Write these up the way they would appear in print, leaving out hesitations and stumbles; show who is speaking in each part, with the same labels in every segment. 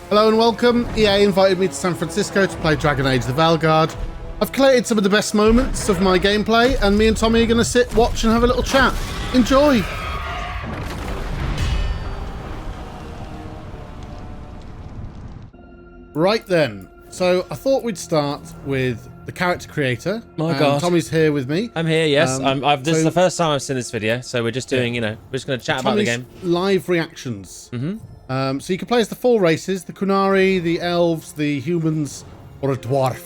Speaker 1: Hello and welcome. EA invited me to San Francisco to play Dragon Age the Veilguard. I've collated some of the best moments of my gameplay, and me and Tommy are going to sit, watch and have a little chat. Enjoy! Right then, so I thought we'd start with the character creator.
Speaker 2: My God.
Speaker 1: Tommy's here with me.
Speaker 2: I'm here, yes. This is the first time I've seen this video, so we're just doing, we're just going to chat about the game.
Speaker 1: Live reactions. So you can play as the four races: the Kunari, the elves, the humans, or a dwarf.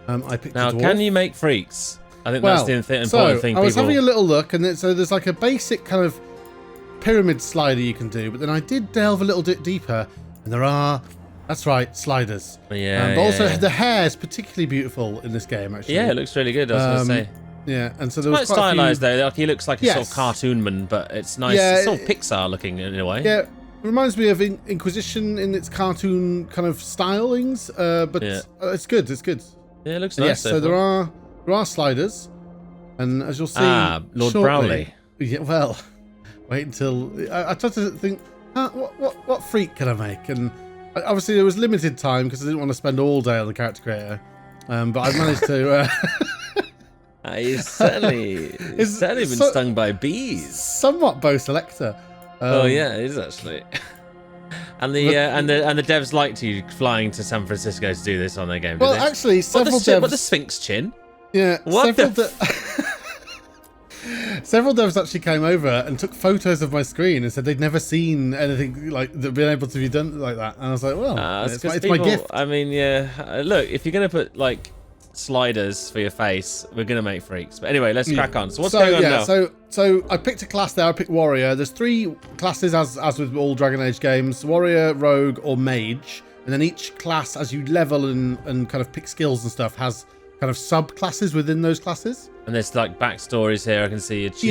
Speaker 1: I picked
Speaker 2: now,
Speaker 1: a dwarf.
Speaker 2: can you make freaks? I think that's the important thing.
Speaker 1: I was having a little look, and so there's like a basic kind of pyramid slider you can do, but then I did delve a little bit deeper, and there are, that's right, sliders.
Speaker 2: Yeah.
Speaker 1: But also the hair is particularly beautiful in this game, actually.
Speaker 2: Yeah, it looks really good. I was going to say.
Speaker 1: Yeah, and so there was
Speaker 2: quite stylized though. Like, he looks like a sort of cartoonman, but it's nice.
Speaker 1: Yeah,
Speaker 2: it's sort of Pixar looking in a way.
Speaker 1: Yeah. It reminds me of Inquisition in its cartoon kind of stylings, but it's good. It's good.
Speaker 2: Yeah, it looks nice.
Speaker 1: Yes, so there are sliders, and as you'll see,
Speaker 2: Lord
Speaker 1: shortly,
Speaker 2: Browley.
Speaker 1: Yeah, well, wait until I tried to think, what freak can I make? And obviously there was limited time because I didn't want to spend all day on the character creator, but I managed to.
Speaker 2: He's certainly been stung by bees.
Speaker 1: Somewhat Bo Selector.
Speaker 2: Oh yeah, it is actually. And the devs liked you flying to San Francisco to do this on their game.
Speaker 1: Well, actually, several devs.
Speaker 2: What the Sphinx chin?
Speaker 1: Yeah.
Speaker 2: What
Speaker 1: Several devs actually came over and took photos of my screen and said they'd never seen anything like that been able to be done like that. And I was like, well, it's my gift.
Speaker 2: I mean, yeah. Look, if you're gonna put like sliders for your face, we're gonna make freaks. But anyway, let's crack on. So what's going on now?
Speaker 1: So I picked a class there. I picked warrior. There's three classes as with all Dragon Age games: warrior, rogue, or mage. And then each class, as you level and kind of pick skills and stuff, has kind of subclasses within those classes. And
Speaker 2: there's like backstories here. I can see you're choosing.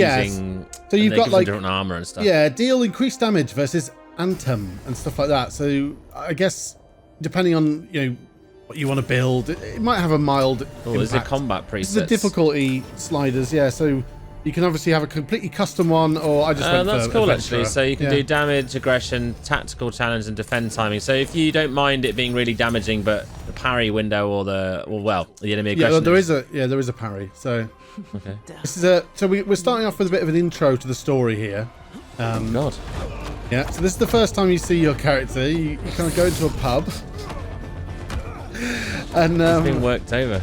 Speaker 1: Yes. So you've got like
Speaker 2: different armor and stuff.
Speaker 1: Yeah, deal increased damage versus Anthem and stuff like that. So I guess depending on what you want to build, it might have a mild impact.
Speaker 2: There's a combat preset.
Speaker 1: This is the difficulty sliders, yeah. So you can obviously have a completely custom one, or I just went
Speaker 2: that's
Speaker 1: for
Speaker 2: cool
Speaker 1: adventurer.
Speaker 2: actually. So you can do damage, aggression, tactical challenge, and defend timing. So if you don't mind it being really damaging, but the parry window or the enemy aggression.
Speaker 1: Yeah, there is a parry. So
Speaker 2: okay.
Speaker 1: This is we're starting off with a bit of an intro to the story here.
Speaker 2: God.
Speaker 1: Yeah. So this is the first time you see your character. You kind of go into a pub. And
Speaker 2: it's been worked over.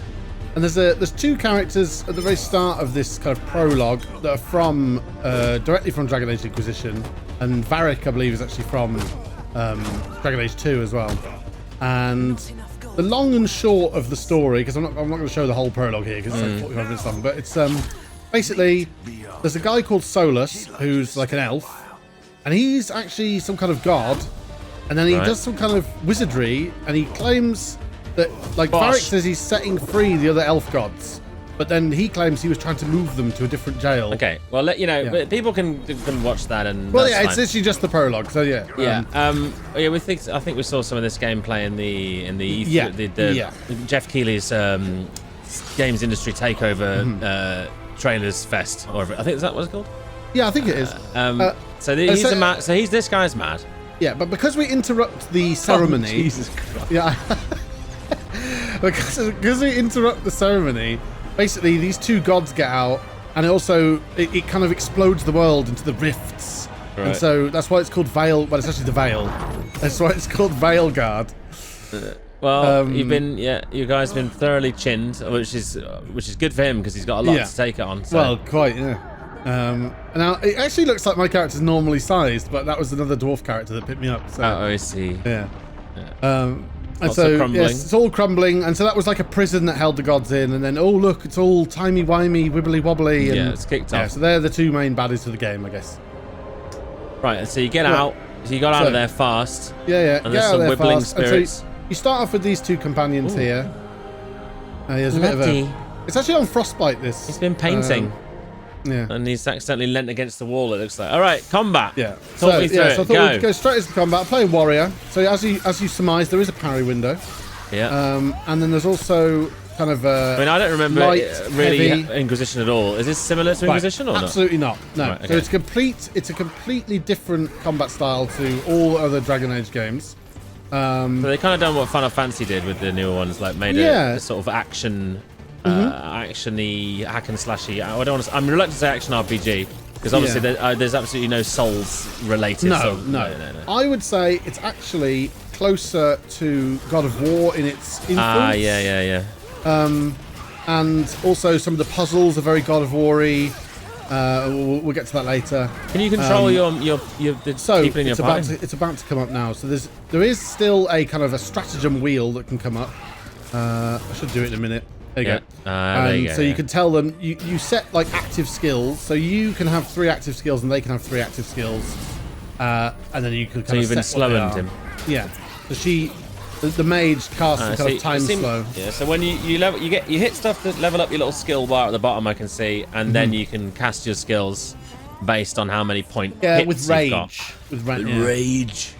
Speaker 1: And there's two characters at the very start of this kind of prologue that are from directly from Dragon Age Inquisition, and Varric, I believe, is actually from Dragon Age 2 as well. And the long and short of the story, because I'm not going to show the whole prologue here because it's like 45 minutes long, but it's basically there's a guy called Solus who's like an elf, and he's actually some kind of god, and then he does some kind of wizardry, and he claims that, like, Varric says he's setting free the other elf gods, but then he claims he was trying to move them to a different jail.
Speaker 2: Okay, well, but people can watch that and.
Speaker 1: Well, yeah, it's literally just the prologue, so yeah.
Speaker 2: I think we saw some of this gameplay in the Jeff Keighley's games industry takeover trailers fest, or I think is that what it's called?
Speaker 1: Yeah, I think it is.
Speaker 2: So this guy's mad.
Speaker 1: Yeah, but because we interrupt the ceremony.
Speaker 2: Oh, Jesus Christ.
Speaker 1: Yeah. Because we interrupt the ceremony, basically these two gods get out, and it kind of explodes the world into the rifts. Right. And so that's why it's called Veil. Well, it's actually the Veil. That's why it's called Veilguard.
Speaker 2: You guys have been thoroughly chinned, which is good for him because he's got a lot to take it on. So.
Speaker 1: Well, quite, yeah. Now it actually looks like my character's normally sized, but that was another dwarf character that picked me up. So.
Speaker 2: Oh, I see.
Speaker 1: Yeah. And so yes, it's all crumbling, and so that was like a prison that held the gods in, and then look, it's all timey-wimey, wibbly-wobbly. And,
Speaker 2: it's kicked off.
Speaker 1: Yeah, so they're the two main baddies of the game, I guess.
Speaker 2: Right, and so you get out. So you got out of there fast.
Speaker 1: Yeah.
Speaker 2: And there's some wibbling spirits.
Speaker 1: So you start off with these two companions here. There's a bit of it's actually on frostbite.
Speaker 2: He's been painting.
Speaker 1: Yeah.
Speaker 2: And he's accidentally leant against the wall, it looks like. All right, combat.
Speaker 1: Yeah.
Speaker 2: Talk me through it.
Speaker 1: So I thought we'd go straight into combat. Playing warrior. So as you surmise, there is a parry window.
Speaker 2: Yeah.
Speaker 1: And then there's also kind of
Speaker 2: I don't remember
Speaker 1: heavy.
Speaker 2: Inquisition at all. Is this similar to Inquisition or not?
Speaker 1: Absolutely not. No.
Speaker 2: Right, okay.
Speaker 1: So it's a completely different combat style to all other Dragon Age games.
Speaker 2: So they kind of done what Final Fantasy did with the newer ones, like made a sort of action, actiony, hack and slashy. I'm reluctant to say action RPG because obviously there's absolutely no Souls related.
Speaker 1: No. I would say it's actually closer to God of War in its influence.
Speaker 2: Yeah.
Speaker 1: And also some of the puzzles are very God of War-y. We'll get to that later.
Speaker 2: Can you control the people in your party?
Speaker 1: It's about to come up now. So there is still a kind of a stratagem wheel that can come up. I should do it in a minute. There you go.
Speaker 2: There you go.
Speaker 1: So you can tell them you set like active skills. So you can have 3 active skills and they can have 3 active skills. And then you can kind of.
Speaker 2: So you've been slowing him.
Speaker 1: Yeah. So the mage casts a kind of time slow.
Speaker 2: Yeah. So when you hit stuff to level up your little skill bar at the bottom, I can see, and then you can cast your skills based on how many hits
Speaker 1: with rage.
Speaker 2: You've got.
Speaker 1: With
Speaker 2: rage.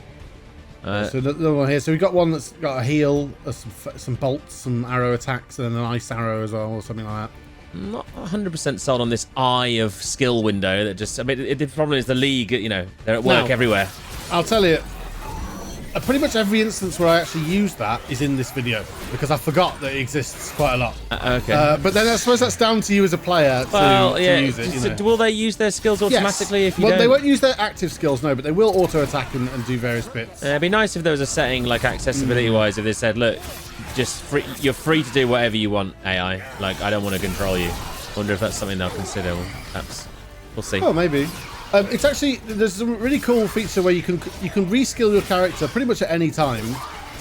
Speaker 1: So the one here. So we've got one that's got a heal, some bolts, some arrow attacks, and an ice arrow as well, or something like that.
Speaker 2: I'm not 100% sold on this eye of skill window. That just, I mean, the problem is the league. You know, they're at work everywhere.
Speaker 1: I'll tell you. Pretty much every instance where I actually use that is in this video because I forgot that it exists quite a lot.
Speaker 2: Okay.
Speaker 1: But then I suppose that's down to you as a player to use it.
Speaker 2: So will they use their skills automatically if you don't?
Speaker 1: They won't use their active skills, no, but they will auto attack and do various bits.
Speaker 2: It'd be nice if there was a setting like accessibility-wise, if they said, look, you're free to do whatever you want, AI. Like, I don't want to control you. I wonder if that's something they'll consider. Perhaps. We'll see.
Speaker 1: Oh, maybe. It's actually, there's a really cool feature where you can reskill your character pretty much at any time,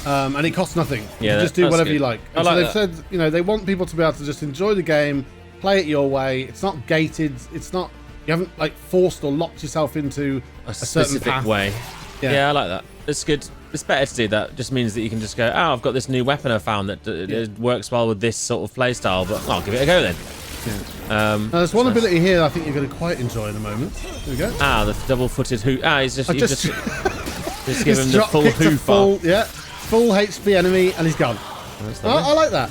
Speaker 1: and it costs nothing. You can just do whatever you like. And so they've said, you know, they want people to be able to just enjoy the game, play it your way. It's not gated. It's not, you haven't like forced or locked yourself into a certain
Speaker 2: specific
Speaker 1: path.
Speaker 2: way. Yeah, I like that. It's good. It's better to do that. It just means that you can just go, oh, I've got this new weapon I found that it works well with this sort of play style, but I'll give it a go then.
Speaker 1: Yeah. Now there's one ability here I think you're going to quite enjoy in a moment. There we go.
Speaker 2: The double-footed hoof. He's just give him the full hoof.
Speaker 1: Full HP enemy, and he's gone. I like that.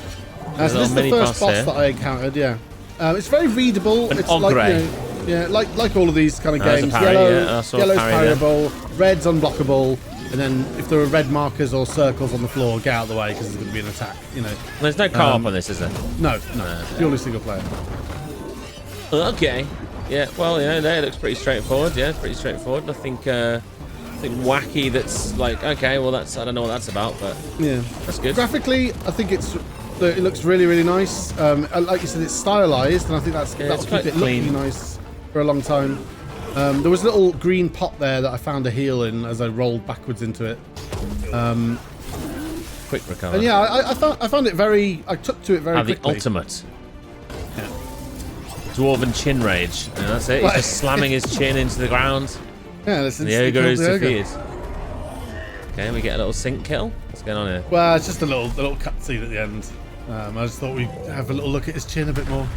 Speaker 1: So this is the first boss that I encountered. Yeah, it's very readable. It's like, like all of these kind of games. Yellow's parryable, red's unblockable. And then if there are red markers or circles on the floor, get out of the way because there's going to be an attack. You know.
Speaker 2: There's no co-op on this, is there?
Speaker 1: No. Purely single player.
Speaker 2: Okay. Yeah. Well, it looks pretty straightforward. Yeah, pretty straightforward. Nothing wacky. That's like, okay, well, I don't know what that's about, but yeah, that's good.
Speaker 1: Graphically, I think it looks really, really nice. Like you said, it's stylized, and I think that'll keep it looking nice for a long time. There was a little green pot there that I found a heal in as I rolled backwards into it.
Speaker 2: Quick recover.
Speaker 1: And yeah, I found it very. I took to it very quickly.
Speaker 2: The ultimate. Yeah. Dwarven chin rage. And that's it. He's just slamming his chin into the ground.
Speaker 1: Yeah,
Speaker 2: the ogre is defeated. Okay, we get a little sync kill. What's going on here?
Speaker 1: Well, it's just a little cutscene at the end. I just thought we'd have a little look at his chin a bit more.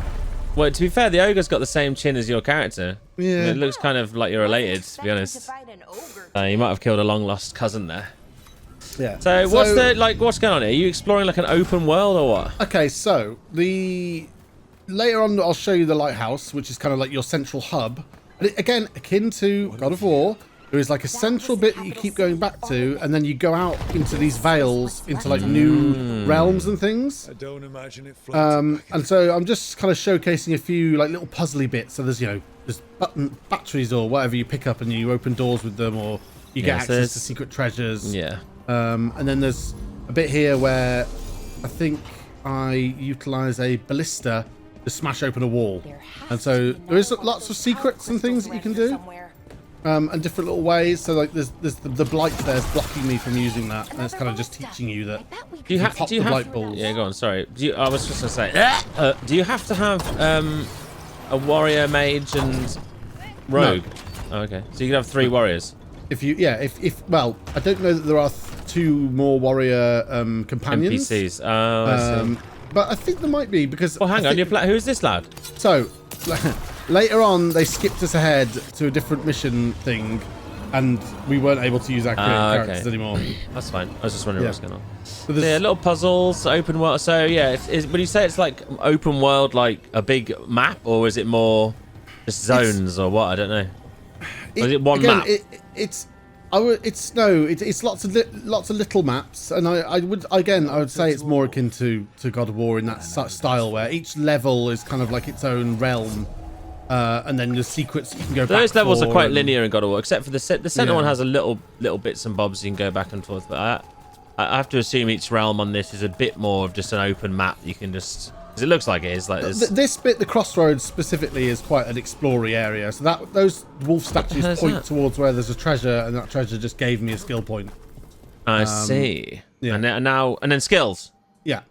Speaker 2: Well, to be fair, the ogre's got the same chin as your character.
Speaker 1: Yeah.
Speaker 2: I mean, it looks kind of like you're related, to be honest. You might have killed a long-lost cousin there.
Speaker 1: Yeah.
Speaker 2: So what's going on here? Are you exploring like an open world or what?
Speaker 1: Okay, so later on I'll show you the lighthouse, which is kind of like your central hub. And again, akin to God of War, there is like a central bit that you keep going back to, and then you go out into these veils, into like new realms and things. I don't imagine it. And so I'm just kind of showcasing a few like little puzzly bits. So there's batteries or whatever you pick up, and you open doors with them, or you get access to secret treasures.
Speaker 2: Yeah.
Speaker 1: And then there's a bit here where I think I utilize a ballista to smash open a wall, and so there is lots of secrets and things that you can do. And different little ways. So like there's the blight there's blocking me from using that, and it's kind of just teaching you that
Speaker 2: do you have
Speaker 1: blight balls.
Speaker 2: Yeah, go on. Sorry. I was just gonna say. Do you have to have a warrior, mage, and rogue? No. Oh, okay. So you can have 3 warriors.
Speaker 1: Well, I don't know that there are 2 more warrior companions.
Speaker 2: NPCs. Oh, I see.
Speaker 1: But I think there might be because.
Speaker 2: Well, hang on. Who's this lad?
Speaker 1: So. Later on, they skipped us ahead to a different mission thing, and we weren't able to use our characters anymore.
Speaker 2: That's fine. I was just wondering what's going on. So little puzzles, open world. So yeah, when you say it's like open world, like a big map, or is it more just zones or what? I don't know. Or is it one map?
Speaker 1: It's lots of little maps, and I would say it's more akin to God of War in that style where each level is kind of like its own realm, and then the secrets you can go.
Speaker 2: Those levels are quite linear in God of War, except for the center one has a little bits and bobs you can go back and forth. But I have to assume each realm on this is a bit more of just an open map. You can just. Because it looks like it is. Like
Speaker 1: this bit, the crossroads specifically, is quite an explory area. So those wolf statues point towards where there's a treasure, and that treasure just gave me a skill point.
Speaker 2: I see.
Speaker 1: Yeah.
Speaker 2: And then skills.
Speaker 1: Yeah.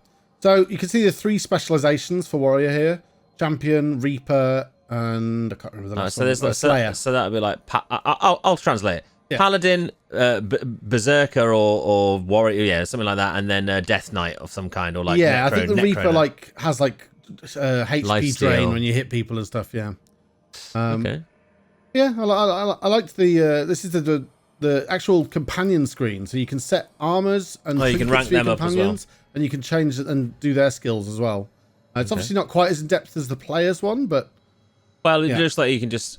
Speaker 1: So you can see the 3 specializations for warrior here: champion, reaper, and I can't remember the last one.
Speaker 2: There's
Speaker 1: slayer.
Speaker 2: So that would be like I'll translate it.
Speaker 1: Yeah.
Speaker 2: Paladin, berserker, or warrior, something like that, and then Death Knight of some kind, or like
Speaker 1: I think the Reaper has HP drain when you hit people and stuff. Yeah.
Speaker 2: Okay.
Speaker 1: Yeah, I liked the. This is the actual companion screen, so you can set armors and
Speaker 2: you can rank them up as well,
Speaker 1: and you can change and do their skills as well. It's obviously not quite as in depth as the players one, but
Speaker 2: just like you can just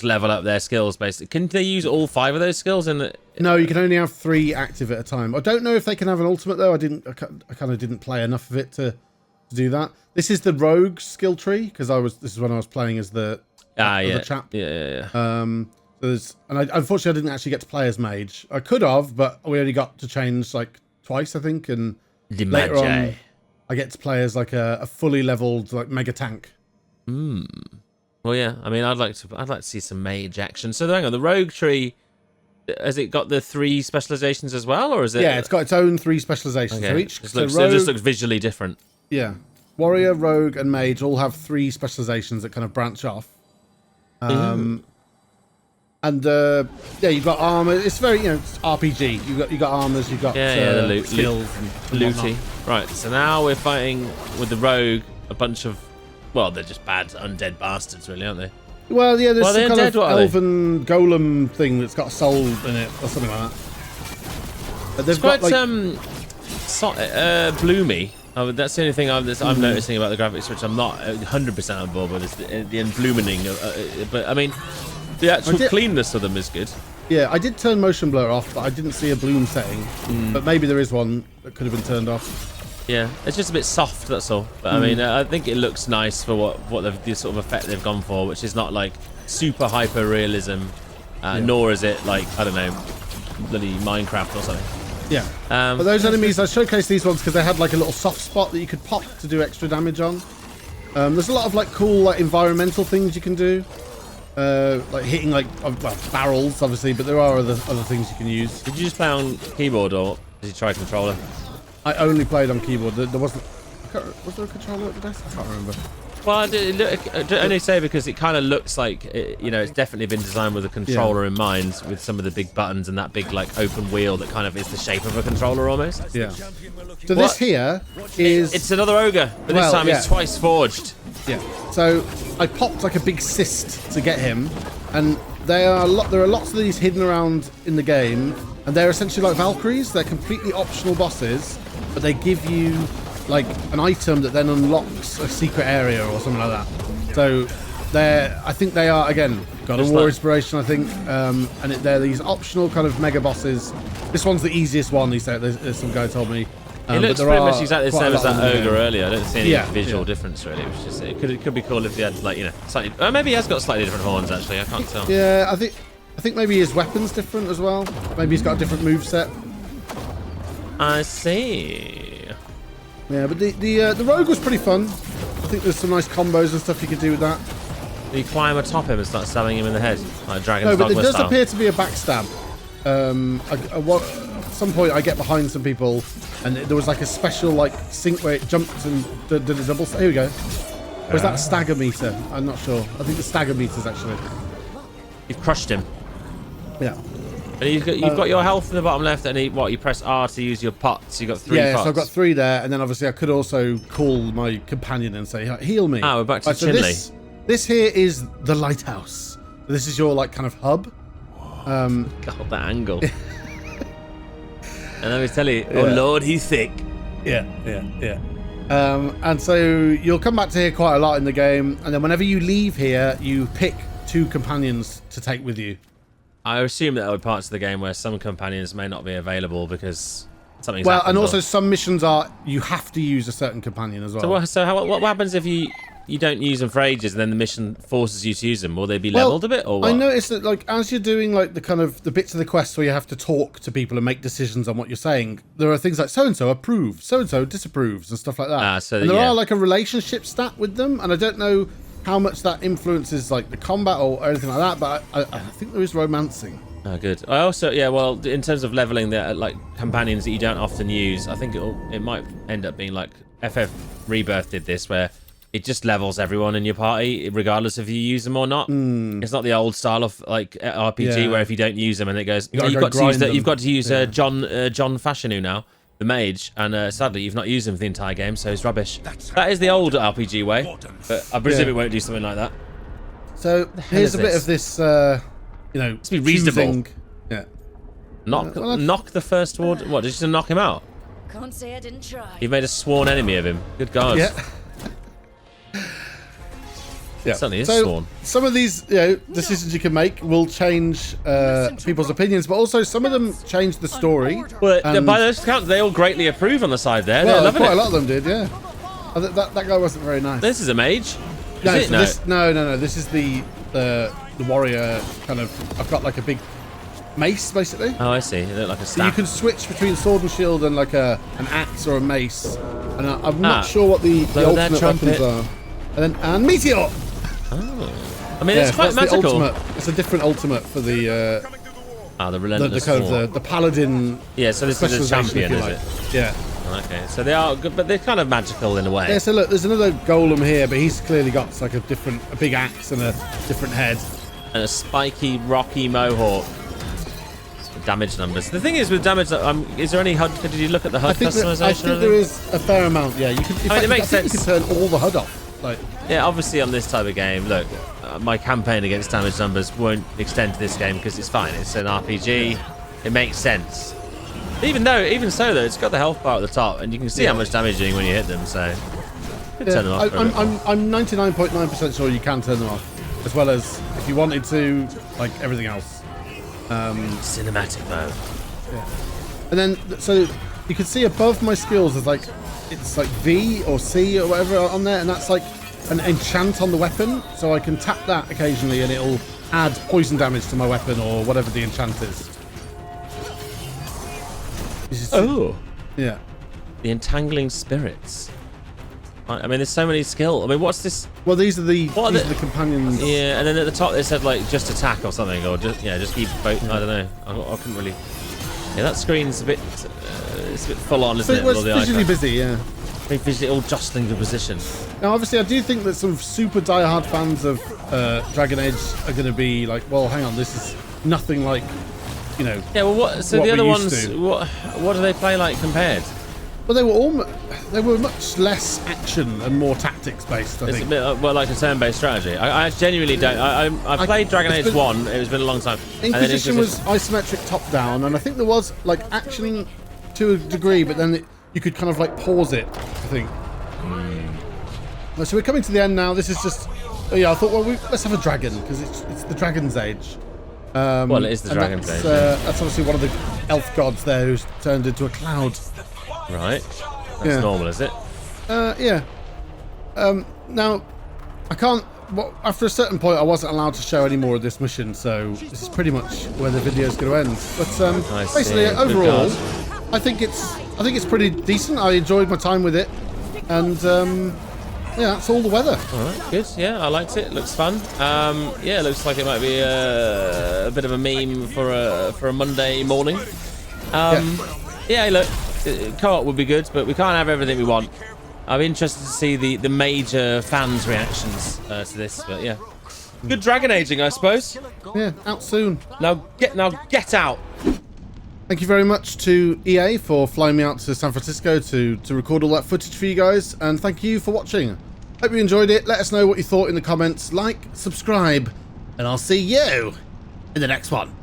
Speaker 2: level up their skills basically. Can they use all 5 of those skills in the?
Speaker 1: No, you can only have 3 active at a time. I don't know if they can have an ultimate though. I kind of didn't play enough of it to do that. This is the rogue skill tree because this is when I was playing as the chap.
Speaker 2: Yeah.
Speaker 1: Unfortunately I didn't actually get to play as mage. I could have, but we only got to change like twice, I think, and later on I get to play as like a fully leveled like mega tank.
Speaker 2: Well, yeah. I mean, I'd like to see some mage action. So hang on, the rogue tree, has it got the 3 specializations as well, or is it?
Speaker 1: Yeah, it's got its own 3 specializations.
Speaker 2: Okay.
Speaker 1: So
Speaker 2: it just looks visually different.
Speaker 1: Yeah, warrior, rogue, and mage all have 3 specializations that kind of branch off. And you've got armor. It's very it's RPG. You got armors. You've got
Speaker 2: the
Speaker 1: skills,
Speaker 2: looty. Right. So now we're fighting with the rogue. A bunch of they're just bad undead bastards, really, aren't they?
Speaker 1: Well, yeah. There's some kind of elven
Speaker 2: they?
Speaker 1: golem thing that's got a soul in it or something like that. They've got
Speaker 2: bloomy. That's the only thing I'm noticing about the graphics, which I'm not 100% on board with, is the enblooming. But I mean, the actual cleanness of them is good.
Speaker 1: Yeah, I did turn motion blur off, but I didn't see a bloom setting. But maybe there is one that could have been turned off.
Speaker 2: Yeah, it's just a bit soft, that's all. But I mean, I think it looks nice for the sort of effect they've gone for, which is not like super hyper realism, nor is it like, I don't know, bloody Minecraft or something.
Speaker 1: Yeah. But those enemies, I showcased these ones because they had like a little soft spot that you could pop to do extra damage on. There's a lot of like cool like environmental things you can do, like hitting like barrels, obviously, but there are other things you can use.
Speaker 2: Did you just play on keyboard or did you try controller?
Speaker 1: I only played on keyboard. There wasn't. Was there a controller at the desk? I can't remember.
Speaker 2: Well, I only say because it kind of looks like it's definitely been designed with a controller in mind, with some of the big buttons and that big like open wheel that kind of is the shape of a controller almost.
Speaker 1: Yeah. So this here is
Speaker 2: it's another ogre, but this time it's twice forged.
Speaker 1: Yeah. So I popped like a big cyst to get him, and there are lots of these hidden around in the game, and they're essentially like Valkyries. They're completely optional bosses, but they give you like an item that then unlocks a secret area or something like that. So I think they are, again, God of War inspiration, I think, and they're these optional kind of mega bosses. This one's the easiest one, he said. There's some guy told me.
Speaker 2: It looks pretty much exactly the same as that ogre earlier. I don't see any visual difference really. It was just it could be cool if he had like slightly. Maybe he has got slightly different horns actually. I can't tell.
Speaker 1: Yeah, I think maybe his weapon's different as well. Maybe he's got a different moveset.
Speaker 2: I see.
Speaker 1: Yeah, but the rogue was pretty fun. I think there's some nice combos and stuff you could do with that.
Speaker 2: You climb atop him and start stabbing him in the head, like Dragon's Dogma
Speaker 1: No, but there does
Speaker 2: style.
Speaker 1: appear to be a backstab. At some point, I get behind some people, and there was like a special like sync where it jumped and did a double. Here we go. Or is that a stagger meter? I'm not sure. I think the stagger meter's actually.
Speaker 2: You've crushed him.
Speaker 1: Yeah.
Speaker 2: And you've got your health in the bottom left, and you press R to use your pots. You've got 3 pots.
Speaker 1: Yeah, so I've got 3 there, and then obviously I could also call my companion and say, heal me.
Speaker 2: We're back to Chinley.
Speaker 1: So this here is the lighthouse. This is your like kind of hub.
Speaker 2: God, that angle. And let me tell you, oh Lord, he's thick.
Speaker 1: Yeah. And so you'll come back to here quite a lot in the game, and then whenever you leave here, you pick 2 companions to take with you.
Speaker 2: I assume that there are parts of the game where some companions may not be available because something's
Speaker 1: Well,
Speaker 2: happened.
Speaker 1: and also some missions are you have to use a certain companion as well.
Speaker 2: What happens if you don't use them for ages and then the mission forces you to use them? Will they be leveled a bit or what?
Speaker 1: I noticed that like as you're doing like the bits of the quest where you have to talk to people and make decisions on what you're saying, there are things like so and so approves, so and so disapproves, and stuff like that. And there are like a relationship stat with them, and I don't know how much that influences like the combat or anything like that, but I think there is romancing.
Speaker 2: Oh, good. I also, well, in terms of leveling the like companions that you don't often use, I think it might end up being like FF Rebirth did this, where it just levels everyone in your party, regardless if you use them or not. It's not the old style of like RPG where if you don't use them and it goes, you've got to use John Fashanu now, the mage, and sadly you've not used him for the entire game, so it's rubbish. That is the old RPG way, but I presume it won't do something like that.
Speaker 1: So here's a bit of this,
Speaker 2: let's be reasonable.
Speaker 1: Yeah.
Speaker 2: Knock the first ward. What, did you just knock him out?
Speaker 3: Can't say I didn't try.
Speaker 2: You've made a sworn enemy of him. Good God.
Speaker 1: Yeah. Yeah.
Speaker 2: Certainly is
Speaker 1: so
Speaker 2: sworn.
Speaker 1: Some of these decisions you can make will change people's opinions, but also some of them change the story.
Speaker 2: Well, by those counts, they all greatly approve on the side there.
Speaker 1: Well,
Speaker 2: They're loving
Speaker 1: quite
Speaker 2: it.
Speaker 1: a lot of them did, yeah. That guy wasn't very nice.
Speaker 2: This is a mage.
Speaker 1: No. This is the warrior kind of. I've got like a big mace basically.
Speaker 2: Oh, I see. They look like a
Speaker 1: So you
Speaker 2: staff.
Speaker 1: can switch between sword and shield and like an axe or a mace. And I'm not sure what the ultimate weapons are. And meteor.
Speaker 2: Oh. I mean, it's quite magical.
Speaker 1: It's a different ultimate for the
Speaker 2: the relentless
Speaker 1: the paladin.
Speaker 2: Yeah, so this is a champion, is it?
Speaker 1: Yeah.
Speaker 2: Okay, so they are good, but they're kind of magical in a way.
Speaker 1: Yeah. So look, there's another golem here, but he's clearly got like a big axe and a different head
Speaker 2: And a spiky, rocky mohawk. Damage numbers. The thing is with damage, is there any HUD? Did you look at the HUD customization?
Speaker 1: I think there is a fair amount. Yeah, you can.
Speaker 2: It makes sense.
Speaker 1: You can turn all the HUD off. Like,
Speaker 2: yeah, obviously on this type of game, look, my campaign against damage numbers won't extend to this game because it's fine. It's an RPG. It makes sense. Even so though, it's got the health bar at the top, and you can see how much damage you're doing when you hit them. So, turn them off.
Speaker 1: I'm 99.9% sure you can turn them off, as well as if you wanted to, like everything else.
Speaker 2: Cinematic mode.
Speaker 1: Yeah. And then so you can see above my skills there's like it's like V or C or whatever on there, and that's like an enchant on the weapon, so I can tap that occasionally and it'll add poison damage to my weapon or whatever the enchant is. Yeah.
Speaker 2: The entangling spirits. I mean, there's so many skills. I mean, what's this?
Speaker 1: Well, these are the companions.
Speaker 2: Yeah, and then at the top they said like just attack or something, or just keep. I don't know. I couldn't really. Yeah, that screen's a bit. It's a bit full on, isn't it?
Speaker 1: It's visually busy, yeah.
Speaker 2: Very visually, all jostling the position.
Speaker 1: Now, obviously, I do think that some super diehard fans of Dragon Age are going to be like, well, hang on, this is nothing like, Yeah.
Speaker 2: Well, what? So the other ones, what do they play like compared?
Speaker 1: Well, they were much less action and more tactics based. I think.
Speaker 2: It's a bit like a turn-based strategy. I genuinely don't. I played Dragon Age 1. It's been a long time.
Speaker 1: Inquisition was isometric top-down, and I think there was like action to a degree, but then you could kind of like pause it. I think. So we're coming to the end now. This is just. I thought, well, let's have a dragon because it's the Dragon's Age.
Speaker 2: Well, it is the Dragon's Age.
Speaker 1: That's obviously one of the elf gods there who's turned into a cloud.
Speaker 2: Right. That's normal, is it?
Speaker 1: Yeah. Now, I can't. Well, after a certain point, I wasn't allowed to show any more of this mission, so this is pretty much where the video's going to end. But basically, overall, I think it's pretty decent. I enjoyed my time with it, and that's all the weather.
Speaker 2: All right, good. Yeah, I liked it. Looks fun. It looks like it might be a bit of a meme for a Monday morning. Look. Co-op would be good, but we can't have everything we want. I'm interested to see the major fans' reactions to this, but yeah. Good Dragon Aging, I suppose.
Speaker 1: Yeah, out soon.
Speaker 2: Now get out.
Speaker 1: Thank you very much to EA for flying me out to San Francisco to record all that footage for you guys, and thank you for watching. Hope you enjoyed it. Let us know what you thought in the comments. Like, subscribe, and I'll see you in the next one.